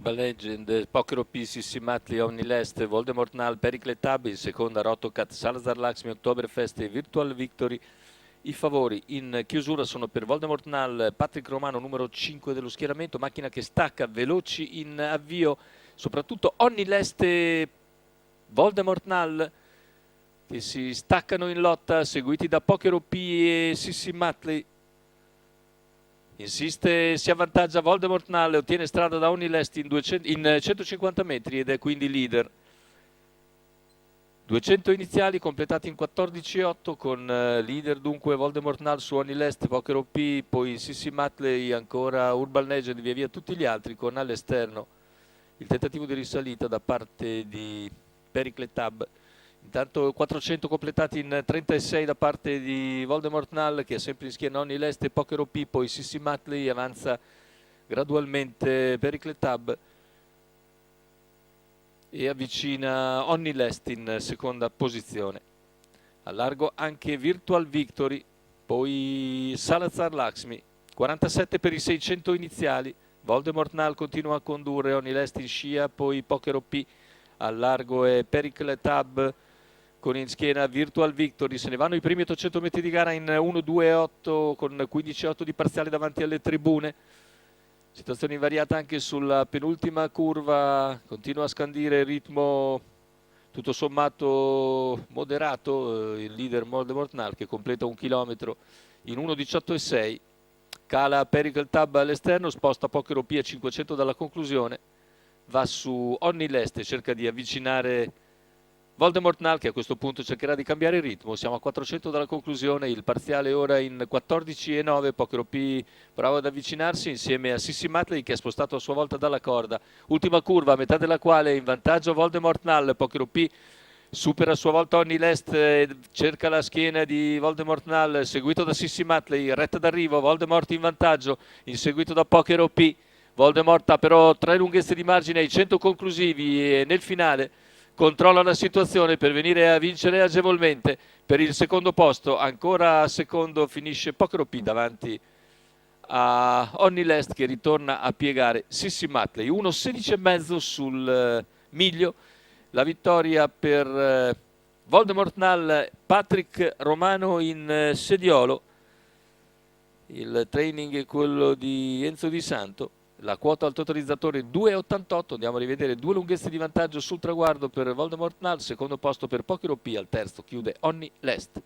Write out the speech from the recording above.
Legend, Poker OP, Sissi Matli, Omni Lest, Voldemort Nal, Pericle Tab, in seconda Rotocat, Salazar Laxmi, Oktoberfest e Virtual Victory. I favori in chiusura sono per Voldemort Nal, Patrick Romano, numero 5 dello schieramento, macchina che stacca, veloci in avvio, soprattutto Omni Lest e Voldemort Nal che si staccano in lotta, seguiti da Poker OP e Sissi Matley. Insiste, si avvantaggia Voldemort Nall, ottiene strada da Onilest in 150 metri ed è quindi leader. 200 iniziali completati in 14,8 con leader dunque Voldemort Nall su Onilest, Poker OP, poi Sissi Matley, ancora Urban Legend, via via tutti gli altri con all'esterno il tentativo di risalita da parte di Pericle Tab. Intanto 400 completati in 36 da parte di Voldemort Nall che è sempre in schiena Onilest e Poker OP, poi Sissi Matley avanza gradualmente Pericle Tab e avvicina Onilest in seconda posizione. A largo anche Virtual Victory, poi Salazar Laxmi, 47 per i 600 iniziali. Voldemort Nall continua a condurre, Onilest in scia, poi Poker OP a largo e Pericle Tab con in schiena Virtual Victory. Se ne vanno i primi 800 metri di gara in 1-2-8 con 15,8 di parziale davanti alle tribune. Situazione invariata anche sulla penultima curva, continua a scandire il ritmo tutto sommato moderato il leader Voldemort Nall che completa 1 chilometro in 1:18,6. Cala Pericle Tab all'esterno, sposta Poker OP a 500 dalla conclusione, va su Onilest e cerca di avvicinare Voldemort Nall che a questo punto cercherà di cambiare il ritmo. Siamo a 400 dalla conclusione, il parziale ora in 14,9. Poker OP prova ad avvicinarsi insieme a Sissi Matley che è spostato a sua volta dalla corda. Ultima curva, a metà della quale in vantaggio Voldemort Nall. Poker OP supera a sua volta Onilest e cerca la schiena di Voldemort Nall, seguito da Sissi Matley, retta d'arrivo, Voldemort in vantaggio, inseguito da Poker OP. Voldemort ha però 3 lunghezze di margine ai 100 conclusivi e nel finale controlla la situazione per venire a vincere agevolmente per il secondo posto. Ancora secondo finisce Poker OP davanti a Onilest che ritorna a piegare Sissi Matley. 1,16,5 sul miglio. La vittoria per Voldemort Nall, Patrick Romano in sediolo. Il training è quello di Enzo Di Santo. La quota al totalizzatore 2,88, andiamo a rivedere 2 lunghezze di vantaggio sul traguardo per Voldemort Nall, secondo posto per Poker OP, al terzo chiude Onilest.